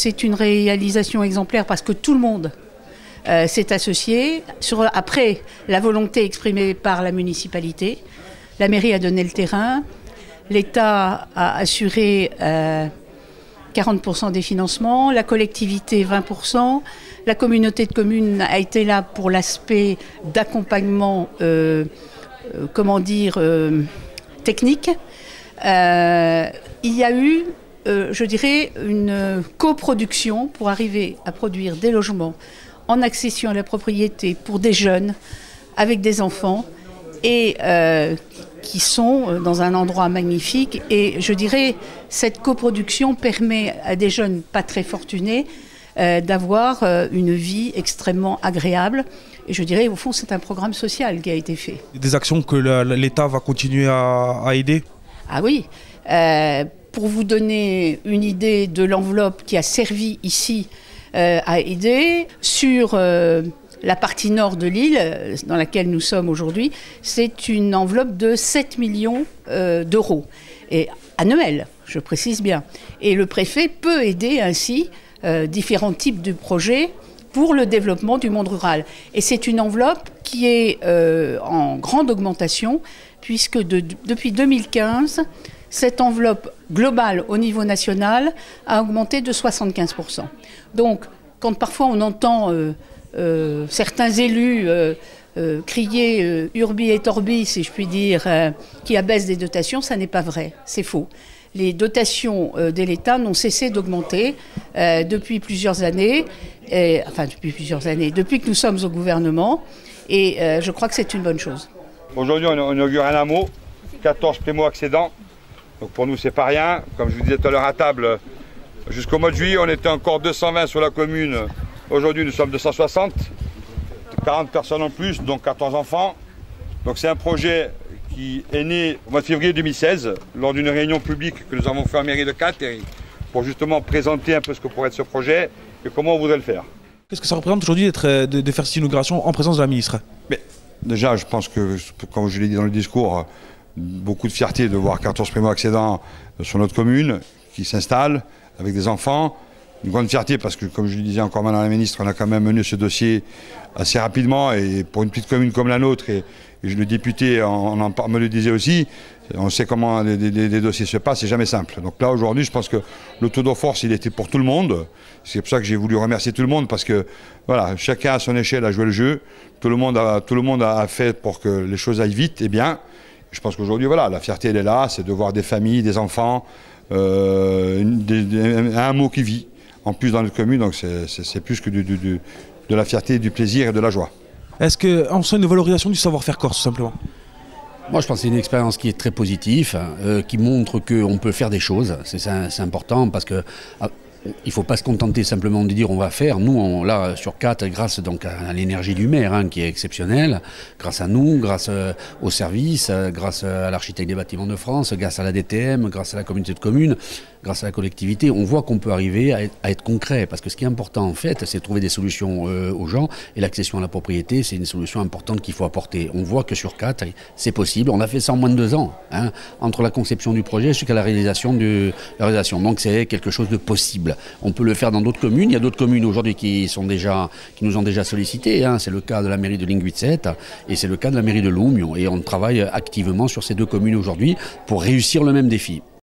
c'est une réalisation exemplaire parce que tout le monde s'est associé. Après la volonté exprimée par la municipalité, la mairie a donné le terrain, l'État a assuré 40% des financements, la collectivité 20%, la communauté de communes a été là pour l'aspect d'accompagnement, technique. Il y a eu, je dirais, une coproduction pour arriver à produire des logements en accession à la propriété pour des jeunes avec des enfants et qui sont dans un endroit magnifique. Et je dirais, cette coproduction permet à des jeunes pas très fortunés d'avoir une vie extrêmement agréable. Et je dirais, au fond, c'est un programme social qui a été fait. Des actions que l'État va continuer à aider? Ah oui. Pour vous donner une idée de l'enveloppe qui a servi ici à aider, sur la partie nord de l'île, dans laquelle nous sommes aujourd'hui, c'est une enveloppe de 7 millions d'euros. Et annuelle, je précise bien. Et le préfet peut aider ainsi différents types de projets pour le développement du monde rural. Et c'est une enveloppe qui est en grande augmentation, puisque depuis 2015, cette enveloppe globale au niveau national a augmenté de 75%. Donc, quand parfois on entend certains élus crier urbi et orbi, si je puis dire, qui abaissent des dotations, ça n'est pas vrai, c'est faux. Les dotations de l'État n'ont cessé d'augmenter depuis plusieurs années, depuis que nous sommes au gouvernement, et je crois que c'est une bonne chose. Aujourd'hui, on inaugure un hameau, 14 primo-accédants, donc pour nous c'est pas rien. Comme je vous disais tout à l'heure à table, jusqu'au mois de juillet, on était encore 220 sur la commune, aujourd'hui nous sommes 260, 40 personnes en plus, donc 14 enfants. Donc c'est un projet qui est né au mois de février 2016, lors d'une réunion publique que nous avons fait en mairie de Cattery, pour justement présenter un peu ce que pourrait être ce projet et comment on voudrait le faire. Qu'est-ce que ça représente aujourd'hui de faire cette inauguration en présence de la ministre? Mais déjà, je pense que, comme je l'ai dit dans le discours, beaucoup de fierté de voir 14 primo-accédants sur notre commune qui s'installent avec des enfants. Une grande fierté parce que, comme je le disais encore maintenant à la ministre, on a quand même mené ce dossier assez rapidement et pour une petite commune comme la nôtre, et le député me le disait aussi, on sait comment les dossiers se passent, c'est jamais simple. Donc là aujourd'hui, je pense que le tour de force, il était pour tout le monde. C'est pour ça que j'ai voulu remercier tout le monde parce que voilà, chacun à son échelle a joué le jeu, tout le monde a fait pour que les choses aillent vite et bien. Je pense qu'aujourd'hui, voilà, la fierté elle est là, c'est de voir des familles, des enfants, un mot qui vit. En plus dans notre commune, donc c'est plus que de la fierté, du plaisir et de la joie. Est-ce qu'on sent une valorisation du savoir-faire corse, tout simplement? Moi, je pense que c'est une expérience qui est très positive, qui montre qu'on peut faire des choses. C'est important parce que il ne faut pas se contenter simplement de dire on va faire. Nous, là, sur 4, grâce donc à l'énergie du maire, qui est exceptionnelle, grâce à nous, grâce aux services, grâce à l'architecte des bâtiments de France, grâce à la DTM, grâce à la communauté de communes, grâce à la collectivité, on voit qu'on peut arriver à être concret. Parce que ce qui est important, en fait, c'est de trouver des solutions aux gens. Et l'accession à la propriété, c'est une solution importante qu'il faut apporter. On voit que sur 4, c'est possible. On a fait ça en moins de 2 ans, entre la conception du projet jusqu'à la réalisation. Donc c'est quelque chose de possible. On peut le faire dans d'autres communes. Il y a d'autres communes aujourd'hui qui nous ont déjà sollicité. C'est le cas de la mairie de Linguitzet et c'est le cas de la mairie de Loumio. Et on travaille activement sur ces 2 communes aujourd'hui pour réussir le même défi.